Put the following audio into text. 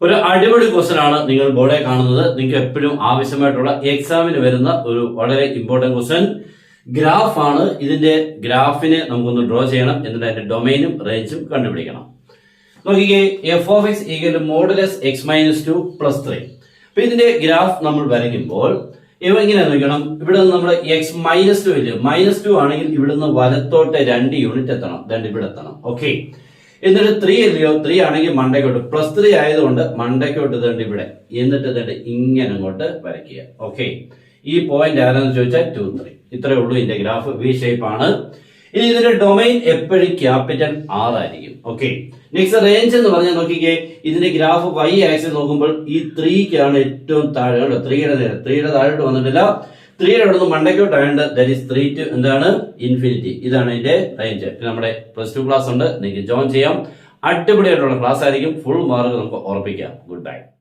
ഒരു അടിപൊളി ക്വസ്റ്റൻ ആണ് നിങ്ങൾ ബോർഡെ കാണുന്നത്. നിങ്ങൾക്ക് എപ്പോഴും ആവശ്യമായിട്ടുള്ള എക്സാമിന് വരുന്ന ഒരു വളരെ ഇമ്പോർട്ടന്റ് ക്വസ്റ്റൻ ഗ്രാഫ് ആണ്. ഇതിന്റെ ഗ്രാഫിനെ നമുക്കൊന്ന് ഡ്രോ ചെയ്യണം, എന്നിട്ട് അതിന്റെ ഡൊമൈനും റേഞ്ചും കണ്ടുപിടിക്കണം. നോക്കിക്കേ, f of x equal to modulus x minus 2 plus 3. അപ്പൊ ഇതിന്റെ ഗ്രാഫ് നമ്മൾ വരയ്ക്കുമ്പോൾ എങ്ങനെ നോക്കണം, ഇവിടെ നിന്ന് നമ്മൾ എക്സ് മൈനസ് 2 ഇല്ലേ, -2 ആണെങ്കിൽ ഇവിടുന്ന് വലത്തോട്ട് 2 യൂണിറ്റ് എത്തണം, ഇവിടെ എത്തണം. ഓക്കെ, എന്നിട്ട് 3 അല്ലയോ, 3 ആണെങ്കിൽ മണ്ടയ്ക്കോട്ട്, +3 ആയതുകൊണ്ട് മണ്ടയ്ക്കോട്ട് ഇവിടെ, എന്നിട്ട് ഇങ്ങനെ അങ്ങോട്ട് വരയ്ക്കുക. ഓക്കെ, ഈ പോയിന്റ് ആരാന്ന് ചോദിച്ചാൽ 2, 3. ഇത്രയേ ഉള്ളൂ ഇതിന്റെ ഗ്രാഫ്. വി ഷേപ്പ് ആണ്. ഇനി ഇതിന്റെ ഡൊമൈൻ എപ്പോഴും ക്യാപിറ്റൽ R ആയിരിക്കും. ഓക്കെ, നെക്സ്റ്റ് റേഞ്ച് എന്ന് പറഞ്ഞാൽ നോക്കിക്കേ, ഇതിന്റെ ഗ്രാഫ് y ആക്സിസ് നോക്കുമ്പോൾ ഈ 3ക്കാണ് ഏറ്റവും താഴെ, 3യുടെ താഴോട്ട് വന്നിട്ടില്ല, 3യുടെ അവിടെ നിന്ന് മണ്ടയ്ക്കോട്ട് ആയതുകൊണ്ട് ദാറ്റ് ഈസ് 3 to എന്താണ് ഇൻഫിനിറ്റി. ഇതാണ് ഇതിന്റെ റേഞ്ച്. നമ്മുടെ +2 ക്ലാസ് ഉണ്ട്, നിങ്ങൾക്ക് ജോയിൻ ചെയ്യാം. അടിപൊളിയായിട്ടുള്ള ക്ലാസ് ആയിരിക്കും. ഫുൾ മാർക്ക് നമുക്ക് ഉറപ്പിക്കാം. Good bye.